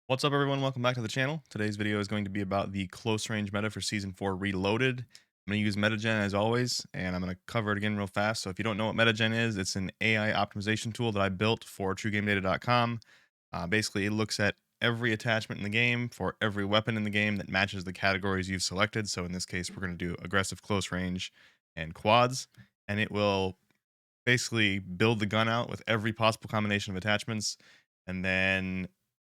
What's up, everyone? Welcome back to the channel. Today's video is going to be about the close range meta for Season 4 Reloaded. I'm going to use MetaGen as always, and I'm going to cover it again real fast. So if you don't know what MetaGen is, it's an AI optimization tool that I built for TrueGameData.com. Basically, it looks at every attachment in the game for every weapon in the game that matches the categories you've selected. So in this case, we're going to do aggressive close range and quads, and it will basically build the gun out with every possible combination of attachments, and then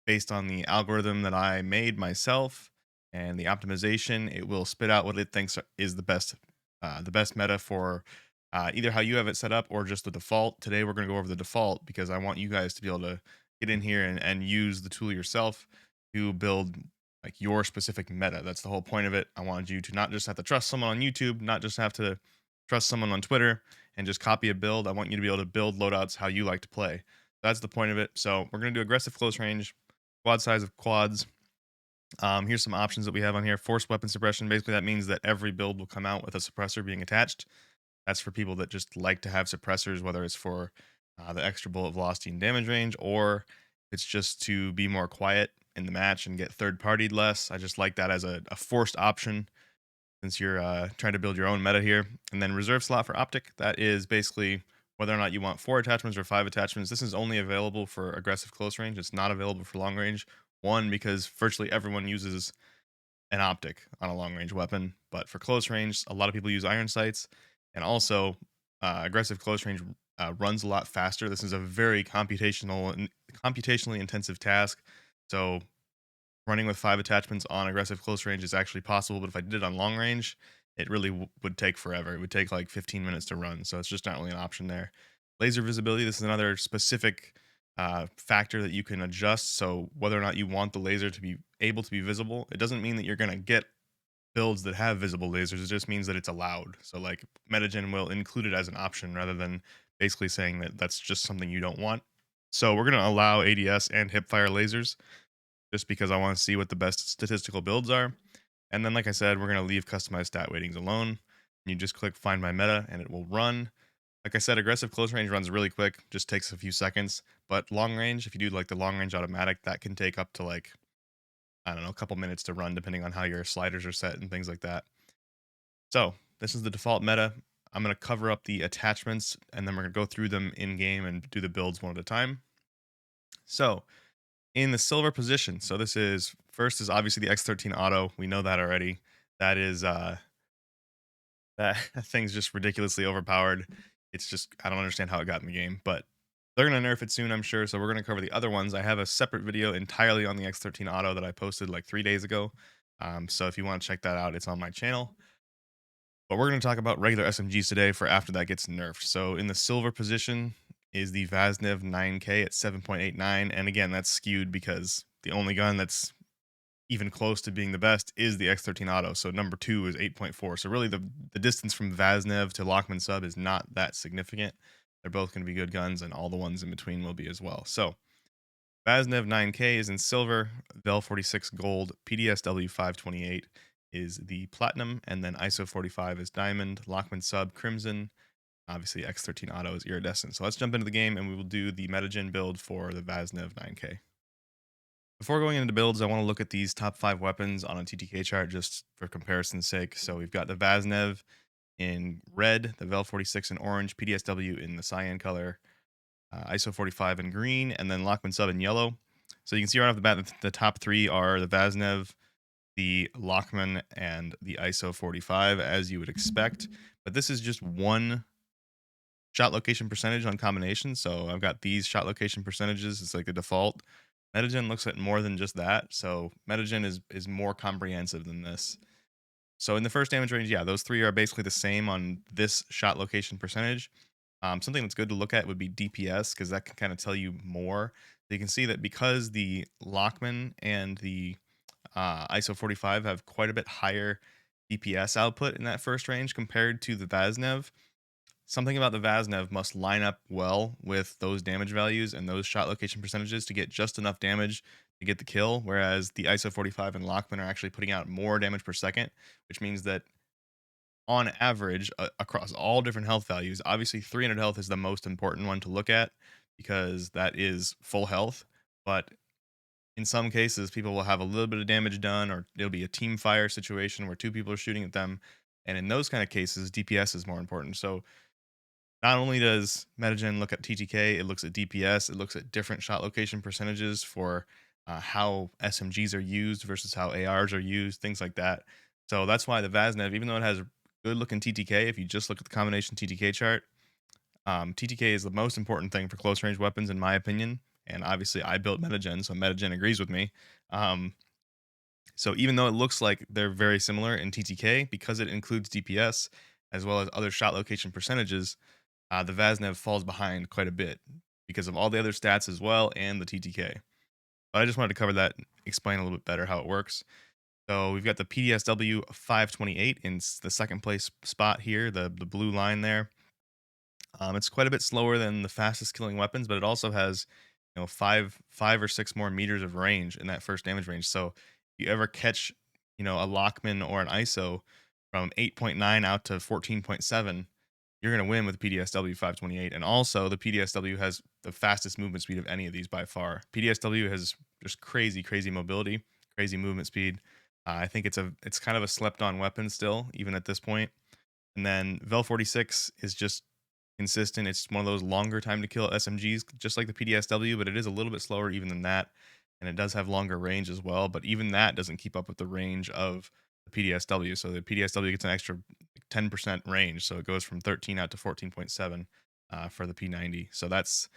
based on the algorithm that I made myself and the optimization, it will spit out what it thinks is the best meta for either how you have it set up or just the default. Today we're going to go over the default because I want you guys to be able to get in here and use the tool yourself to build like your specific meta. That's the whole point of it. I wanted you to not just have to trust someone on YouTube, not just have to trust someone on Twitter and just copy a build. I want you to be able to build loadouts how you like to play. That's the point of it. So we're going to do aggressive close range, quad size of quads. Here's some options that we have on here. Forced weapon suppression. Basically, that means that every build will come out with a suppressor being attached. That's for people that just like to have suppressors, whether it's for the extra bullet velocity and damage range, or it's just to be more quiet in the match and get third-partied less. I just like that as a forced option since you're trying to build your own meta here. And then reserve slot for optic. That is basically whether or not you want 4 attachments or 5 attachments. This is only available for aggressive close range. It's not available for long range. One, because virtually everyone uses an optic on a long range weapon, but for close range, a lot of people use iron sights, and also aggressive close range runs a lot faster. This is a very computationally intensive task, so running with 5 attachments on aggressive close range is actually possible, but if I did it on long range, it really would take forever. It would take like 15 minutes to run, so it's just not really an option there. Laser visibility, this is another specific factor that you can adjust. So whether or not you want the laser to be able to be visible, it doesn't mean that you're going to get builds that have visible lasers. It just means that it's allowed. So like MetaGen will include it as an option rather than basically saying that that's just something you don't want. So we're going to allow ADS and hipfire lasers just because I want to see what the best statistical builds are. And then, like I said, we're going to leave customized stat weightings alone. You just click find my meta and it will run. Like I said, aggressive close range runs really quick, just takes a few seconds. But long range, if you do like the long range automatic, that can take up to like, I don't know, a couple minutes to run depending on how your sliders are set and things like that. So this is the default meta. I'm going to cover up the attachments and then we're going to go through them in game and do the builds one at a time. So in the silver position, so this is first is obviously the X13 auto. We know that already. That is that thing's just ridiculously overpowered. It's just I don't understand how it got in the game, but they're gonna nerf it soon, I'm sure. So we're gonna cover the other ones. I have a separate video entirely on the X13 auto that I posted like 3 days ago. So if you want to check that out, it's on my channel. But we're gonna talk about regular SMGs today for after that gets nerfed. So in the silver position is the Vaznev 9K at 7.89, and again that's skewed because the only gun that's even close to being the best is the X13 auto. So number 2 is 8.4. So really the distance from Vaznev to Lachmann sub is not that significant. They're both going to be good guns and all the ones in between will be as well. So Vaznev 9K is in silver, Vel 46 gold, PDSW 528 is the platinum, and then ISO 45 is diamond, Lachmann sub crimson, obviously X13 auto is iridescent. So let's jump into the game and we will do the MetaGen build for the Vaznev 9K. Before going into builds, I want to look at these top 5 weapons on a TTK chart just for comparison's sake. So we've got the Vaznev in red, the Vel 46 in orange, PDSW in the cyan color, ISO 45 in green, and then Lachmann sub in yellow. So you can see right off the bat that the top 3 are the Vaznev, the Lachmann, and the ISO 45, as you would expect. But this is just one shot location percentage on combination. So I've got these shot location percentages. It's like the default. MetaGen looks at more than just that. So MetaGen is more comprehensive than this. So in the first damage range, yeah, those 3 are basically the same on this shot location percentage. Something that's good to look at would be DPS because that can kind of tell you more. So you can see that because the Lachmann and the ISO 45 have quite a bit higher DPS output in that first range compared to the Vaznev. Something about the Vaznev must line up well with those damage values and those shot location percentages to get just enough damage to get the kill, whereas the ISO 45 and Lachmann are actually putting out more damage per second, which means that on average, across all different health values, obviously 300 health is the most important one to look at because that is full health, but in some cases, people will have a little bit of damage done, or it'll be a team fire situation where two people are shooting at them. And in those kind of cases, DPS is more important. So not only does Metagen look at TTK, it looks at DPS, it looks at different shot location percentages for how SMGs are used versus how ARs are used, things like that. So that's why the Vaznev, even though it has a good looking TTK, if you just look at the combination TTK chart, TTK is the most important thing for close range weapons, in my opinion. And obviously, I built Metagen, so Metagen agrees with me. Um, so even though it looks like they're very similar in TTK, because it includes DPS as well as other shot location percentages, the Vaznev falls behind quite a bit because of all the other stats as well and the TTK. But I just wanted to cover that, explain a little bit better how it works. So we've got the PDSW 528 in the second place spot here, the blue line there. It's quite a bit slower than the fastest killing weapons, but it also has, five or six more meters of range in that first damage range. So if you ever catch, a Lachmann or an ISO from 8.9 out to 14.7, you're going to win with PDSW 528. And also, the PDSW has the fastest movement speed of any of these by far. PDSW has just crazy, crazy mobility, crazy movement speed. I think it's kind of a slept on weapon still, even at this point. And then Vel 46 is just consistent. It's one of those longer time to kill SMGs, just like the PDSW, but it is a little bit slower even than that. And it does have longer range as well, but even that doesn't keep up with the range of the PDSW. So the PDSW gets an extra 10% range. So it goes from 13 out to 14.7 for the P90. So that's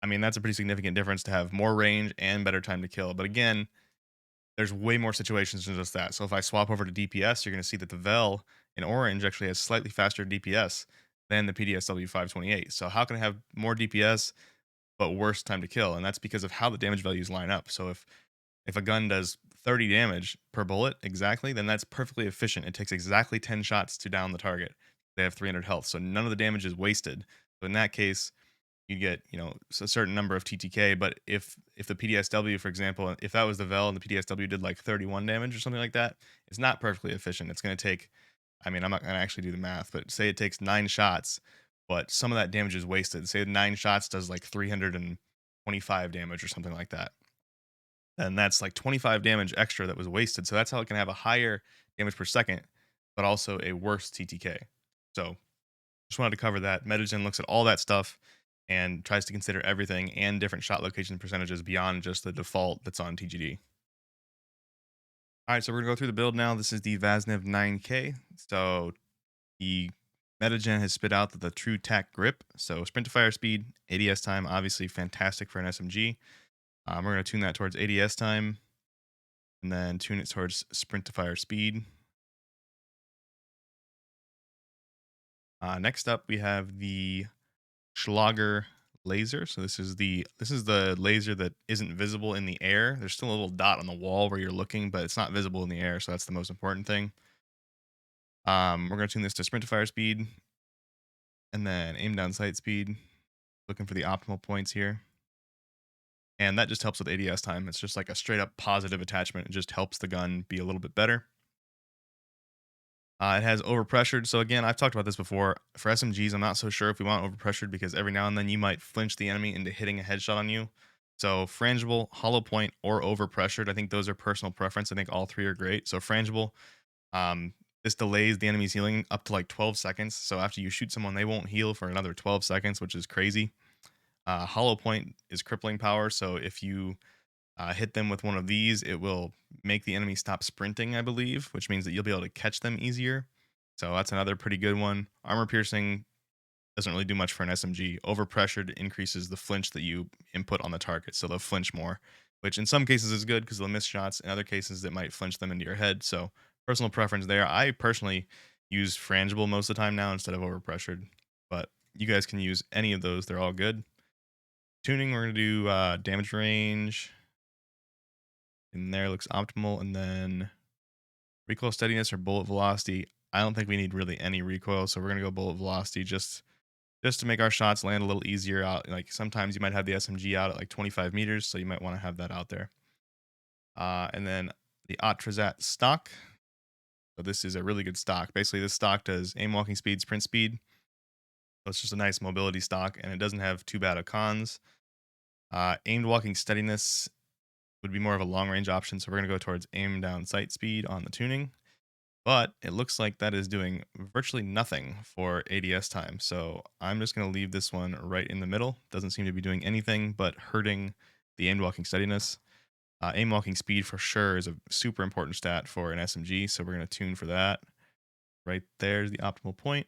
a pretty significant difference to have more range and better time to kill. But again, there's way more situations than just that. So if I swap over to DPS, you're going to see that the Vel in orange actually has slightly faster DPS than the PDSW 528. So how can I have more DPS but worse time to kill? And that's because of how the damage values line up. So if a gun does 30 damage per bullet exactly, then that's perfectly efficient. It takes exactly 10 shots to down the target. They have 300 health, so none of the damage is wasted. So in that case, you get a certain number of TTK. But if the PDSW, for example, if that was the Vel and the PDSW did like 31 damage or something like that, it's not perfectly efficient. It's going to take, I'm not going to actually do the math, but say it takes 9 shots, but some of that damage is wasted. Say 9 shots does like 325 damage or something like that. Then that's like 25 damage extra that was wasted. So that's how it can have a higher damage per second, but also a worse TTK. So just wanted to cover that. Metagen looks at all that stuff and tries to consider everything and different shot location percentages beyond just the default that's on TGD. All right, so we're gonna go through the build now. This is the Vaznev 9K. So the Metagen has spit out the true tack grip. So sprint to fire speed, ADS time, obviously fantastic for an SMG. We're gonna tune that towards ADS time, and then tune it towards sprint to fire speed. Next up, we have the Schlager laser. So this is the laser that isn't visible in the air. There's still a little dot on the wall where you're looking, but it's not visible in the air. So that's the most important thing. We're gonna tune this to sprint to fire speed, and then aim down sight speed. Looking for the optimal points here, and that just helps with ADS time. It's just like a straight up positive attachment. It just helps the gun be a little bit better. It has overpressured. So again, I've talked about this before. For SMGs, I'm not so sure if we want overpressured because every now and then you might flinch the enemy into hitting a headshot on you. So frangible, hollow point, or overpressured. I think those are personal preference. I think all three are great. So frangible, this delays the enemy's healing up to like 12 seconds. So after you shoot someone, they won't heal for another 12 seconds, which is crazy. Hollow point is crippling power. So if you hit them with one of these, it will make the enemy stop sprinting, I believe, which means that you'll be able to catch them easier. So that's another pretty good one. Armor piercing doesn't really do much for an SMG. Overpressured increases the flinch that you input on the target, so they'll flinch more, which in some cases is good because they'll miss shots. In other cases, it might flinch them into your head. So personal preference there. I personally use frangible most of the time now instead of overpressured, but you guys can use any of those. They're all good. Tuning, we're going to do damage range. In there looks optimal, and then recoil steadiness or bullet velocity. I don't think we need really any recoil, so we're gonna go bullet velocity just to make our shots land a little easier out. Like sometimes you might have the SMG out at like 25 meters, so you might want to have that out there. And then the Atrazat stock. So this is a really good stock. Basically, this stock does aim walking speed, sprint speed. So it's just a nice mobility stock, and it doesn't have too bad of cons. Aimed walking steadiness would be more of a long range option. So we're going to go towards aim down sight speed on the tuning. But it looks like that is doing virtually nothing for ADS time. So I'm just going to leave this one right in the middle. Doesn't seem to be doing anything but hurting the aim walking steadiness. Aim walking speed for sure is a super important stat for an SMG. So we're going to tune for that. Right there's the optimal point.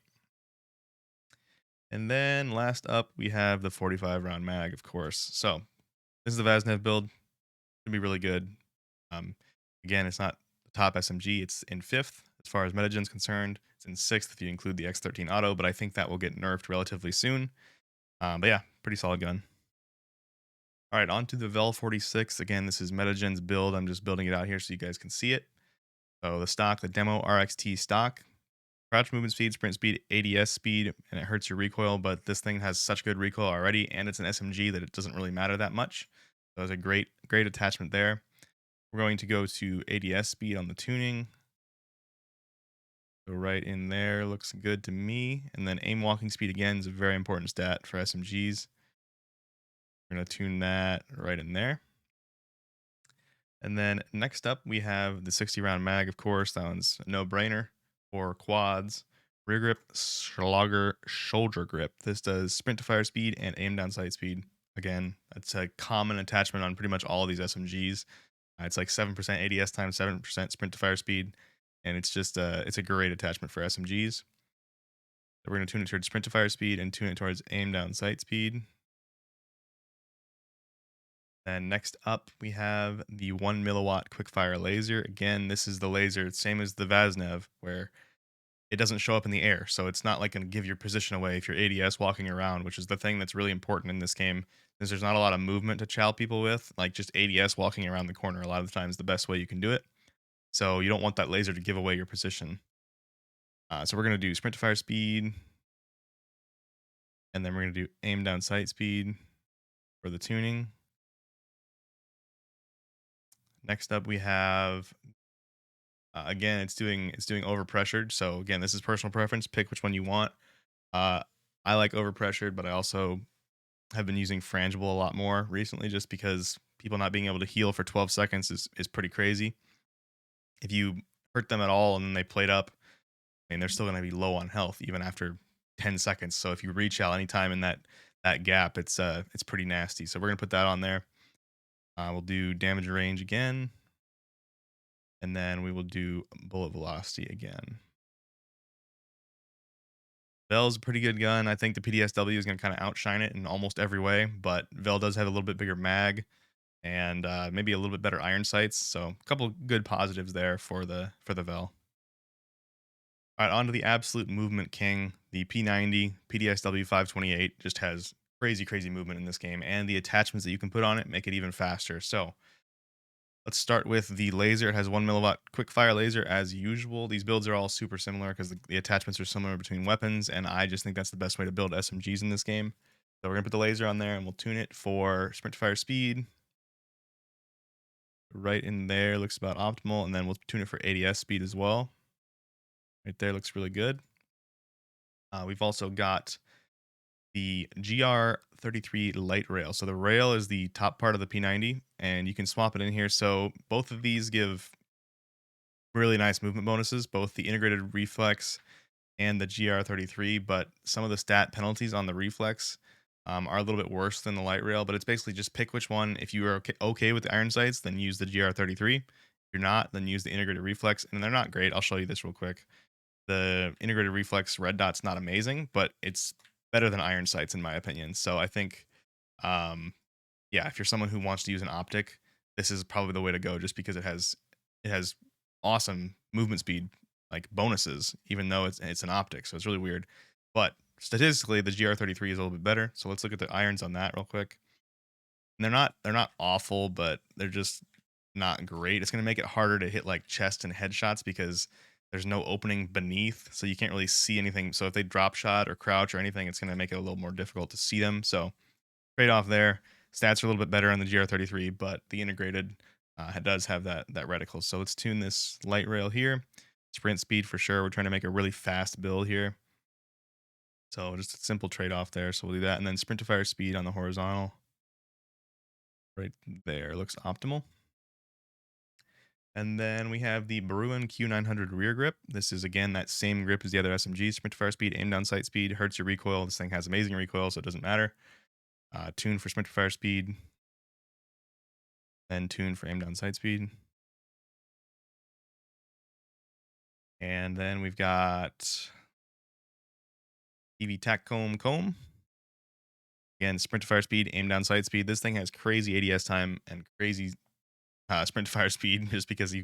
And then last up, we have the 45 round mag, of course. So this is the Vaznev build. Should be really good. Um, Again, it's not the top SMG. It's in 5th as far as metagen's concerned. It's in 6th if you include the X13 auto, but I think that will get nerfed relatively soon. But yeah, pretty solid gun. All right, on to the Vel 46. Again, this is metagen's build. I'm just building it out here so you guys can see it. So the stock, the demo RXT stock, crouch movement speed, sprint speed, ADS speed, and it hurts your recoil, but this thing has such good recoil already, and it's an SMG that it doesn't really matter that much. So it's a great attachment there. We're going to go to ADS speed on the tuning. So right in there looks good to me. And then aim walking speed again is a very important stat for SMGs. We're going to tune that right in there. And then next up, we have the 60 round mag, of course. That one's a no brainer for quads. Rear grip, slogger, shoulder grip. This does sprint to fire speed and aim down sight speed. Again, that's a common attachment on pretty much all of these SMGs. It's like 7% ADS time, 7% sprint to fire speed. And it's just it's a great attachment for SMGs. So we're going to tune it towards sprint to fire speed and tune it towards aim down sight speed. And next up, we have the 1 milliwatt quickfire laser. Again, this is the laser, same as the Vaznev, where it doesn't show up in the air. So it's not like going to give your position away if you're ADS walking around, which is the thing that's really important in this game, because there's not a lot of movement to chow people with. Like just ADS walking around the corner a lot of the time is the best way you can do it. So you don't want that laser to give away your position. So we're going to do sprint to fire speed, and then we're going to do aim down sight speed for the tuning. Next up, we have again, it's doing overpressured. So again, this is personal preference. Pick which one you want. I like overpressured, but I also have been using frangible a lot more recently, just because people not being able to heal for 12 seconds is pretty crazy. If you hurt them at all and then they plate up, I mean, they're still going to be low on health even after 10 seconds. So if you reach out anytime in that gap, it's pretty nasty. So we're gonna put that on there. We'll do damage range again, and then we will do bullet velocity again. Vel's a pretty good gun. I think the PDSW is going to kind of outshine it in almost every way, but Vel does have a little bit bigger mag and maybe a little bit better iron sights. So a couple good positives there for the Vel. All right, on to the absolute movement king, the P90 PDSW 528. Just has crazy movement in this game, and the attachments that you can put on it make it even faster. So let's start with the laser. It has 1 milliwatt quick fire laser as usual. These builds are all super similar because the attachments are similar between weapons, and I just think that's the best way to build SMGs in this game. So we're gonna put the laser on there, and we'll tune it for sprint to fire speed. Right in there looks about optimal, and then we'll tune it for ADS speed as well. Right there looks really good. We've also got the GR33 light rail. So the rail is the top part of the P90, and you can swap it in here. So both of these give really nice movement bonuses, both the integrated reflex and the GR33, but some of the stat penalties on the reflex are a little bit worse than the light rail, but it's basically just pick which one. If you are okay with the iron sights, then use the GR33. If you're not, then use the integrated reflex, and they're not great. I'll show you this real quick. The integrated reflex red dot's not amazing, but it's better than iron sights in my opinion. So I think, yeah, if you're someone who wants to use an optic, this is probably the way to go, just because it has awesome movement speed like bonuses, even though it's an optic. So it's really weird, but statistically the GR33 is a little bit better. So let's look at the irons on that real quick. And they're not awful, but they're just not great. It's going to make it harder to hit like chest and headshots because there's no opening beneath, so you can't really see anything. So if they drop shot or crouch or anything, it's going to make it a little more difficult to see them. So trade off there. Stats are a little bit better on the GR33, but the integrated does have that reticle. So let's tune this light rail here. Sprint speed for sure. We're trying to make a really fast build here. So just a simple trade-off there. So we'll do that. And then sprint to fire speed on the horizontal. Right there looks optimal. And then we have the Bruin Q900 rear grip. This is again that same grip as the other SMGs. Sprint to fire speed, aim down sight speed, hurts your recoil. This thing has amazing recoil, so it doesn't matter. Tune for sprint to fire speed, then tune for aim down sight speed. And then we've got EV Tac Comb. Again, sprint to fire speed, aim down sight speed. This thing has crazy ADS time and crazy sprint to fire speed, just because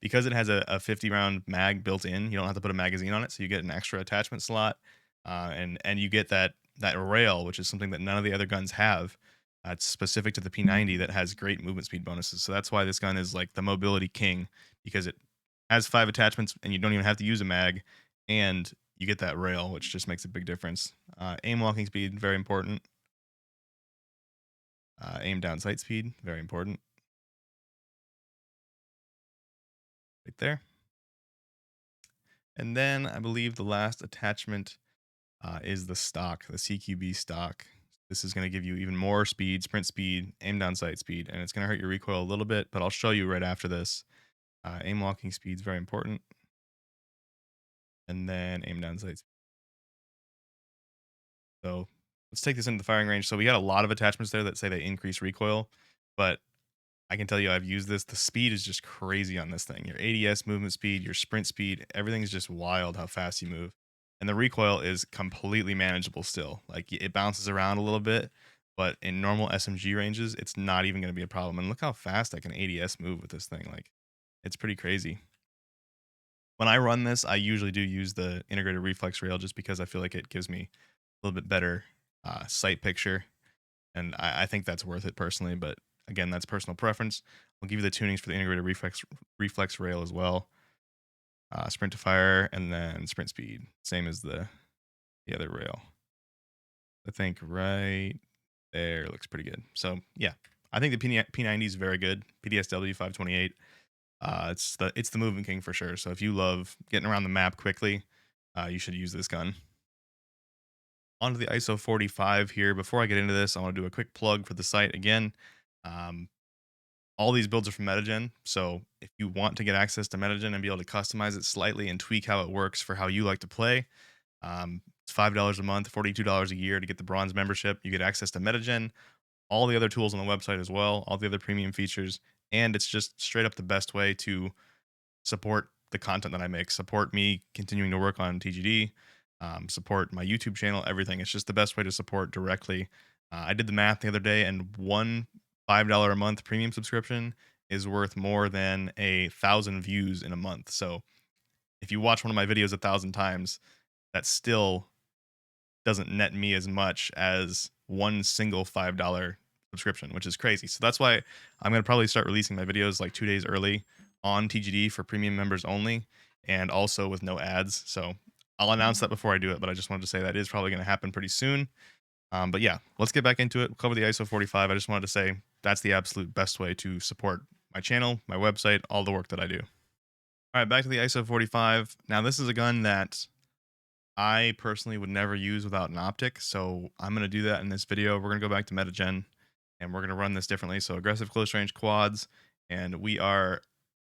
because it has a 50 round mag built in. You don't have to put a magazine on it, so you get an extra attachment slot, and you get that rail, which is something that none of the other guns have. It's specific to the P90 that has great movement speed bonuses. So that's why this gun is like the mobility king, because it has 5 attachments and you don't even have to use a mag, and you get that rail, which just makes a big difference. Aim walking speed, very important. Aim down sight speed, very important. Right there. And then I believe the last attachment is the stock, the CQB stock. This is going to give you even more speed, sprint speed, aim down sight speed, and it's going to hurt your recoil a little bit, but I'll show you right after this. Aim walking speed is very important. And then aim down sight speed. So let's take this into the firing range. So we got a lot of attachments there that say they increase recoil, but I can tell you I've used this. The speed is just crazy on this thing. Your ADS movement speed, your sprint speed, everything's just wild how fast you move. And the recoil is completely manageable still. Like it bounces around a little bit, but in normal SMG ranges, it's not even going to be a problem. And look how fast I can ADS move with this thing. Like it's pretty crazy. When I run this, I usually do use the integrated reflex rail just because I feel like it gives me a little bit better sight picture. And I think that's worth it personally, but again, that's personal preference. I'll give you the tunings for the integrated reflex rail as well. Sprint to fire, and then sprint speed, same as the other rail. I think right there looks pretty good. So yeah, I think the P90 is very good. PDSW 528. It's the movement king for sure. So if you love getting around the map quickly, you should use this gun. Onto the ISO 45 here. Before I get into this, I want to do a quick plug for the site again. All these builds are from MetaGen, so if you want to get access to MetaGen and be able to customize it slightly and tweak how it works for how you like to play, it's $5 a month, $42 a year to get the bronze membership. You get access to MetaGen, all the other tools on the website as well, all the other premium features, and it's just straight up the best way to support the content that I make, support me continuing to work on TGD, support my YouTube channel, everything. It's just the best way to support directly. I did the math the other day, and one $5 a month premium subscription is worth more than 1,000 views in a month. So if you watch one of my videos 1,000 times, that still doesn't net me as much as one single $5 subscription, which is crazy. So that's why I'm going to probably start releasing my videos like 2 days early on TGD for premium members only, and also with no ads. So I'll announce that before I do it, but I just wanted to say that is probably going to happen pretty soon. But yeah, let's get back into it. We'll cover the ISO 45. I just wanted to say that's the absolute best way to support my channel, my website, all the work that I do. All right, back to the ISO 45. Now, this is a gun that I personally would never use without an optic, so I'm going to do that in this video. We're going to go back to MetaGen, and we're going to run this differently. So aggressive close range quads, and we are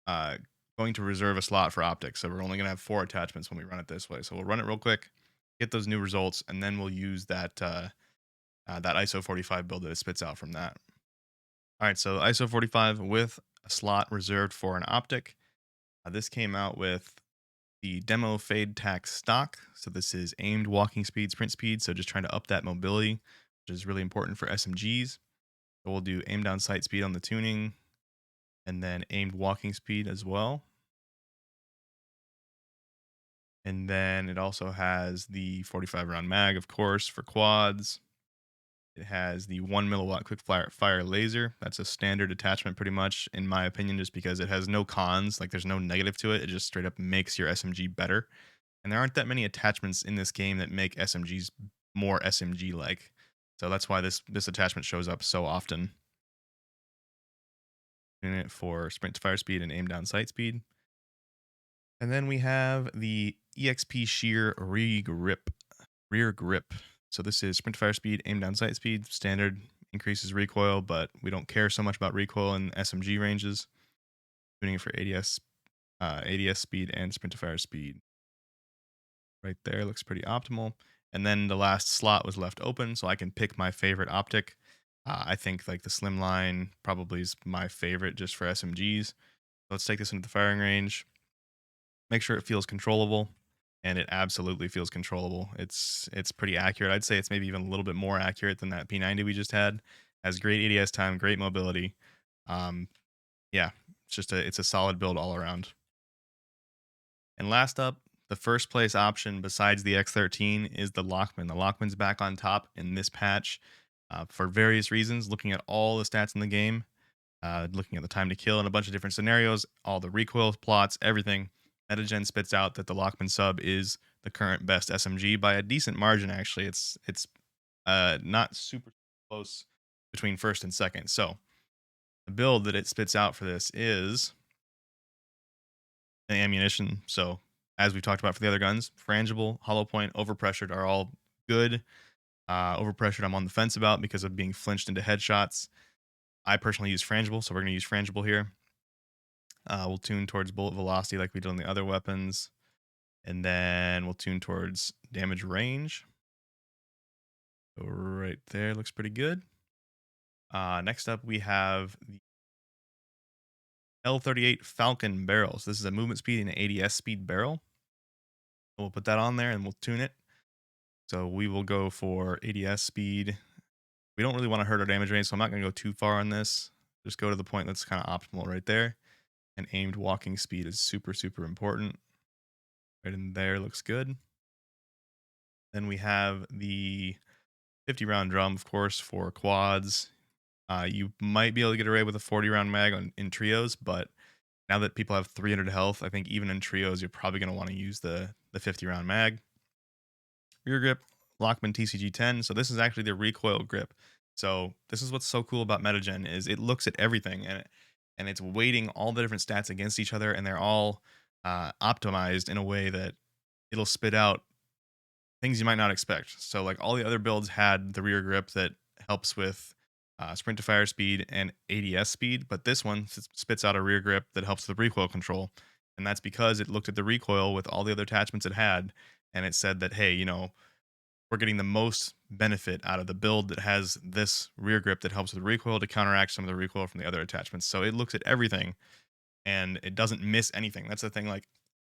going to reserve a slot for optics. So we're only going to have 4 attachments when we run it this way. So we'll run it real quick, get those new results, and then we'll use that that ISO 45 build that it spits out from that. All right, so ISO 45 with a slot reserved for an optic. This came out with the demo fade tac stock. So this is aimed walking speed, sprint speed. So just trying to up that mobility, which is really important for SMGs. So we'll do aim down sight speed on the tuning, and then aimed walking speed as well. And then it also has the 45 round mag, of course, for quads. It has the 1 milliwatt quick fire laser. That's a standard attachment pretty much, in my opinion, just because it has no cons. Like there's no negative to it. It just straight up makes your SMG better. And there aren't that many attachments in this game that make SMGs more SMG-like. So that's why this attachment shows up so often. In it for sprint to fire speed and aim down sight speed. And then we have the EXP Shear rear grip. So this is sprint to fire speed, aim down sight speed, standard, increases recoil, but we don't care so much about recoil in SMG ranges. tuning it for ADS speed and sprint to fire speed. Right there looks pretty optimal. And then the last slot was left open, so I can pick my favorite optic. I think like the slimline probably is my favorite just for SMGs. Let's take this into the firing range. Make sure it feels controllable, and it absolutely feels controllable. It's pretty accurate. I'd say it's maybe even a little bit more accurate than that P90 we just had. Has great ADS time, great mobility. Um, yeah, it's a solid build all around. And last up, the first place option besides the X13 is the Lachmann. The Lachmann's back on top in this patch for various reasons. Looking at all the stats in the game, looking at the time to kill in a bunch of different scenarios, all the recoil plots, everything. Metagen spits out that the Lachmann sub is the current best SMG by a decent margin. Actually, it's not super close between first and second. So the build that it spits out for this is the ammunition. So as we talked about for the other guns, frangible, hollow point, overpressured are all good. Overpressured, I'm on the fence about because of being flinched into headshots. I personally use frangible, so we're going to use frangible here. We'll tune towards bullet velocity like we did on the other weapons. And then we'll tune towards damage range. So right there looks pretty good. Next up, we have the L38 Falcon barrels. This is a movement speed and ADS speed barrel. We'll put that on there and we'll tune it. So we will go for ADS speed. We don't really want to hurt our damage range, so I'm not going to go too far on this. Just go to the point that's kind of optimal right there. And aimed walking speed is super, super important. Right in there looks good. Then we have the 50 round drum, of course, for quads. You might be able to get away with a 40 round mag in trios, but now that people have 300 health, I think even in trios, you're probably going to want to use the 50 round mag. Rear grip, Lachmann TCG10. So this is actually the recoil grip. So this is what's so cool about Metagen is it looks at everything and it's weighting all the different stats against each other, and they're all optimized in a way that it'll spit out things you might not expect. So like all the other builds had the rear grip that helps with sprint to fire speed and ADS speed, but this one spits out a rear grip that helps with recoil control. And that's because it looked at the recoil with all the other attachments it had, and it said that, hey, you know, we're getting the most benefit out of the build that has this rear grip that helps with recoil to counteract some of the recoil from the other attachments. So it looks at everything and it doesn't miss anything. That's the thing. Like,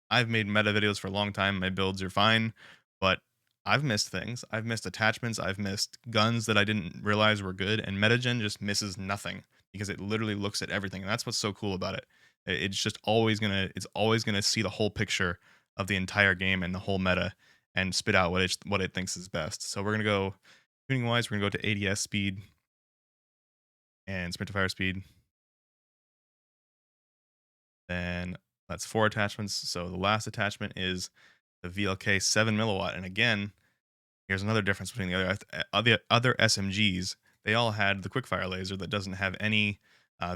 I've made meta videos for a long time. My builds are fine, but I've missed things. I've missed attachments. I've missed guns that I didn't realize were good. And Metagen just misses nothing because it literally looks at everything. And that's what's so cool about it. It's just it's always gonna see the whole picture of the entire game and the whole meta and spit out what it thinks is best. So we're gonna go tuning wise. We're gonna go to ADS speed and sprint to fire speed. Then that's 4 attachments. So the last attachment is the VLK 7 milliwatt. And again, here's another difference between the other SMGs. They all had the quickfire laser that doesn't have any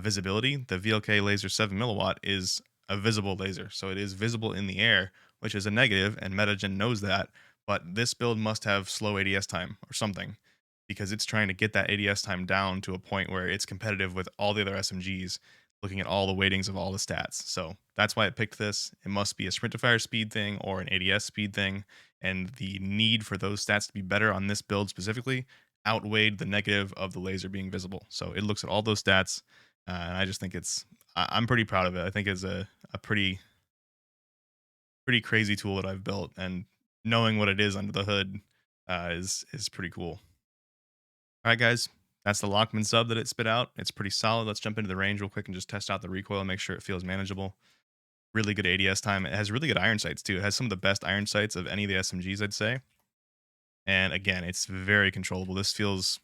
visibility. The VLK laser 7 milliwatt is a visible laser, so it is visible in the air, which is a negative, and Metagen knows that. But this build must have slow ADS time or something, because it's trying to get that ADS time down to a point where it's competitive with all the other SMGs, looking at all the weightings of all the stats. So that's why it picked this. It must be a sprint to fire speed thing or an ADS speed thing, and the need for those stats to be better on this build specifically outweighed the negative of the laser being visible. So it looks at all those stats, and I just think I'm pretty proud of it. I think it's a pretty crazy tool that I've built, and knowing what it is under the hood is pretty cool. All right, guys, that's the Lachmann sub that it spit out. It's pretty solid. Let's jump into the range real quick and just test out the recoil and make sure it feels manageable. Really good ADS time. It has really good iron sights too. It has some of the best iron sights of any of the SMGs, I'd say. And again, it's very controllable. This feels,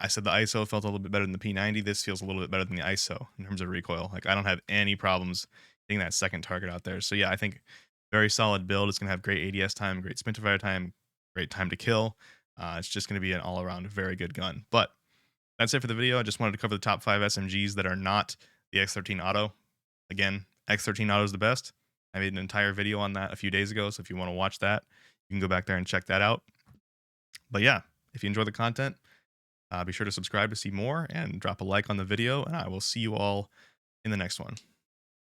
I said the ISO felt a little bit better than the P90. This feels a little bit better than the ISO in terms of recoil. Like, I don't have any problems getting that second target out there. So yeah, I think very solid build. It's going to have great ADS time, great sprint to fire time, great time to kill. It's just going to be an all-around very good gun. But that's it for the video. I just wanted to cover the top 5 SMGs that are not the X13 Auto. Again, X13 Auto is the best. I made an entire video on that a few days ago, so if you want to watch that, you can go back there and check that out. But yeah, if you enjoy the content, be sure to subscribe to see more and drop a like on the video, and I will see you all in the next one.